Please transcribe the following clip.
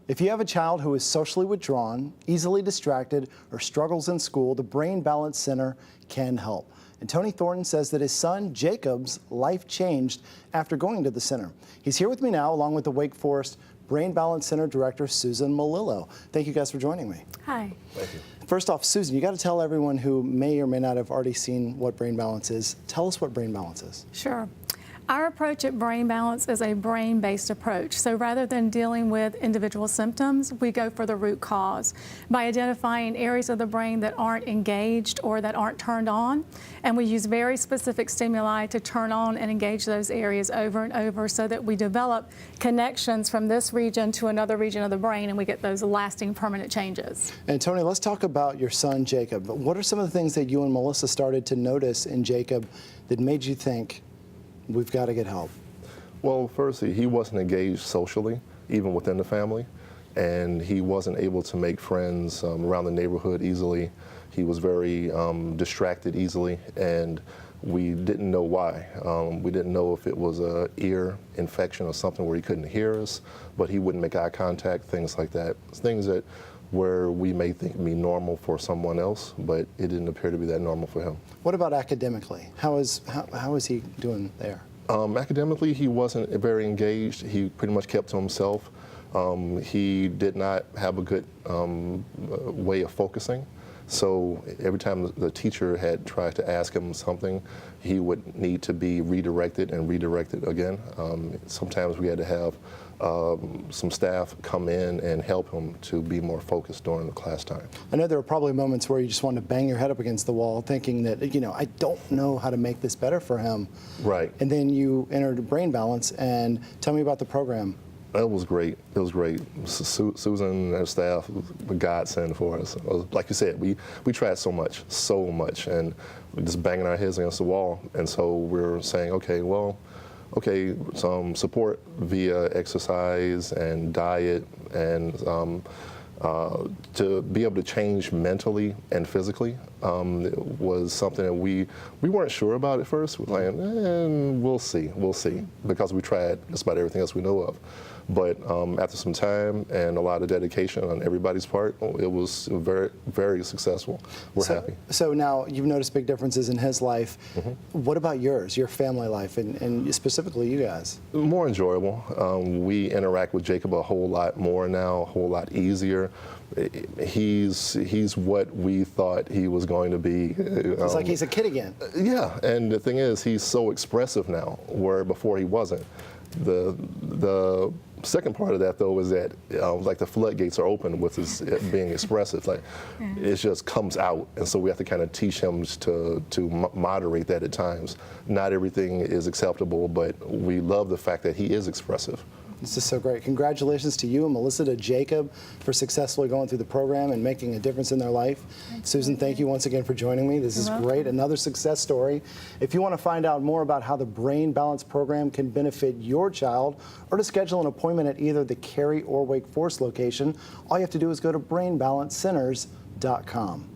If you have a child who is socially withdrawn, easily distracted, or struggles in school, the Brain Balance Center can help. And Tony Thornton says that his son, Jacob's, life changed after going to the center. He's here with me now, along with the Wake Forest Brain Balance Center Director, Susan Malillo. Thank you guys for joining me. Hi. Thank you. First off, Susan, you got to tell everyone who may or may not have already seen what Brain Balance is. Tell us what Brain Balance is. Sure. Our approach at Brain Balance is a brain-based approach. So rather than dealing with individual symptoms, we go for the root cause by identifying areas of the brain that aren't engaged or that aren't turned on. And we use very specific stimuli to turn on and engage those areas over and over so that we develop connections from this region to another region of the brain, and we get those lasting permanent changes. And Tony, let's talk about your son, Jacob. What are some of the things that you and Melissa started to notice in Jacob that made you think, we've got to get help? Well, firstly, he wasn't engaged socially, even within the family, and he wasn't able to make friends around the neighborhood easily. He was very distracted easily, and we didn't know why. We didn't know if it was an ear infection or something where he couldn't hear us, but he wouldn't make eye contact, things like that. Things that where we may think be normal for someone else, but it didn't appear to be that normal for him. What about academically? How is he doing there? Academically, he wasn't very engaged. He pretty much kept to himself. He did not have a good way of focusing. So every time the teacher had tried to ask him something, he would need to be redirected and redirected again. Sometimes we had to have some staff come in and help him to be more focused during the class time. I know there were probably moments where you just wanted to bang your head up against the wall thinking that, you know, I don't know how to make this better for him. Right. And then you entered Brain Balance, and tell me about the program. It was great. It was great. Susan and her staff was a godsend for us. Like you said, we tried so much, and we're just banging our heads against the wall. And so we're saying, okay, some support via exercise and diet, and to be able to change mentally and physically was something that we weren't sure about at first. We were like, we'll see, because we tried just about everything else we know of. But after some time and a lot of dedication on everybody's part, it was very, very successful. We're happy. So now you've noticed big differences in his life. Mm-hmm. What about yours, your family life, and specifically you guys? More enjoyable. We interact with Jacob a whole lot more now, a whole lot easier. He's what we thought he was going to be. It's like he's a kid again. Yeah, and the thing is, he's so expressive now, where before he wasn't. The second part of that, though, is that like the floodgates are open with his being expressive. Like it just comes out, and so we have to kind of teach him to moderate that at times. Not everything is acceptable, but we love the fact that he is expressive. This is so great. Congratulations to you and Melissa, to Jacob, for successfully going through the program and making a difference in their life. Susan, thank you once again for joining me. This is great. Another success story. If you want to find out more about how the Brain Balance program can benefit your child, or to schedule an appointment at either the Cary or Wake Forest location, all you have to do is go to brainbalancecenters.com.